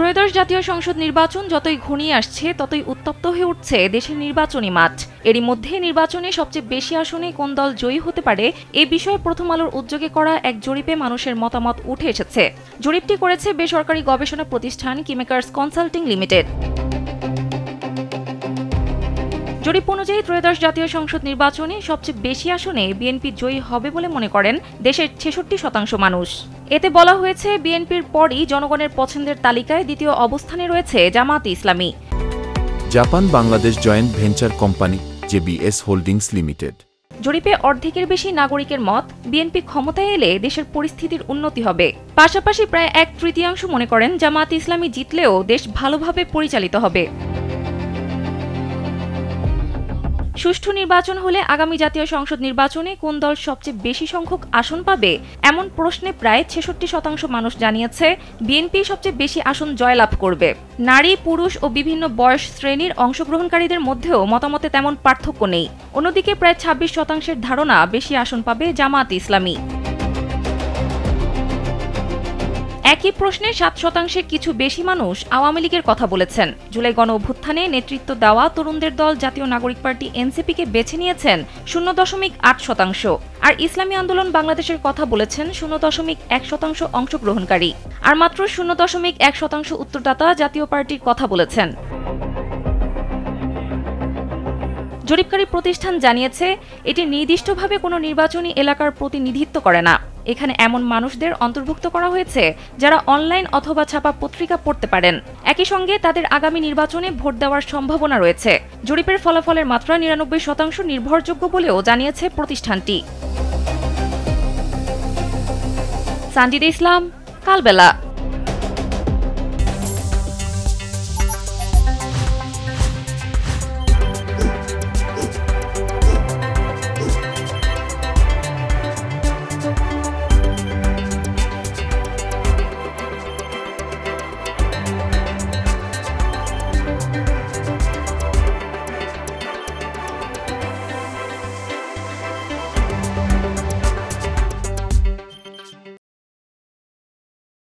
ত্রয়োদশ জাতীয় সংসদ নির্বাচন যতই ঘনিয়ে আসছে ততই উত্তপ্ত হয়ে উঠছে দেশের নির্বাচনী মাঠ। এরই মধ্যে নির্বাচনে সবচেয়ে বেশি আসনে কোন দল জয়ী হতে পারে এ বিষয়ে প্রথম আলোর উদ্যোগে করা এক জরিপে মানুষের মতামত উঠে এসেছে। জরিপটি করেছে বেসরকারি গবেষণা প্রতিষ্ঠান কিমেকার্স কনসাল্টিং লিমিটেড। জরিপ অনুযায়ী ত্রয়োদশ জাতীয় সংসদ নির্বাচনে সবচেয়ে বেশি আসনে বিএনপি জয়ী হবে বলে মনে করেন দেশের ৬৬% মানুষ। এতে বলা হয়েছে বিএনপির পরই জনগণের পছন্দের তালিকায় দ্বিতীয় অবস্থানে রয়েছে জামায়াতে ইসলামী। Japan Bangladesh joint venture company JBS holdings limited. জরিপে অর্ধেকের বেশি নাগরিকের মত বিএনপি ক্ষমতায় এলে দেশের পরিস্থিতির উন্নতি হবে। পাশাপাশি প্রায় ১/৩ মনে করেন জামায়াতে ইসলামী জিতলেও দেশ ভালোভাবে পরিচালিত হবে। সুষ্ঠু নির্বাচন হলে আগামী জাতীয় সংসদ নির্বাচনে কোন দল সবচেয়ে বেশি সংখ্যক আসন পাবে এমন প্রশ্নে প্রায় ৬৬% মানুষ জানিয়েছে বিএনপি সবচেয়ে বেশি আসন জয়লাভ করবে। নারী, পুরুষ ও বিভিন্ন বয়স শ্রেণীর অংশগ্রহণকারীদের মধ্যেও মতামতে তেমন পার্থক্য নেই। অন্যদিকে প্রায় ২৬% ধারণা বেশি আসন পাবে জামায়াতে ইসলামী। একই প্রশ্নে ৭% কিছু বেশি মানুষ আওয়ামী লীগের কথা বলেছেন। জুলাই গণঅভ্যুত্থানে নেতৃত্ব দেওয়া তরুণদের দল জাতীয় নাগরিক পার্টি এনসিপিকে বেছে নিয়েছেন ০.৮%। আর ইসলামী আন্দোলন বাংলাদেশের কথা বলেছেন ০.১% অংশগ্রহণকারী। আর মাত্র ০.১% উত্তরদাতা জাতীয় পার্টির কথা বলেছেন। জরিপকারী প্রতিষ্ঠান জানিয়েছে এটি নির্দিষ্টভাবে কোনো নির্বাচনী এলাকার প্রতিনিধিত্ব করে না। এখানে এমন মানুষদের অন্তর্ভুক্ত করা হয়েছে যারা অনলাইন অথবা ছাপা পত্রিকা পড়তে পারেন। একই সঙ্গে তাদের আগামী নির্বাচনে ভোট দেওয়ার সম্ভাবনা রয়েছে। জরিপের ফলাফলের মাত্রা ৯৯% নির্ভরযোগ্য বলেও জানিয়েছে প্রতিষ্ঠানটি। সানজিদা ইসলাম, কালবেলা।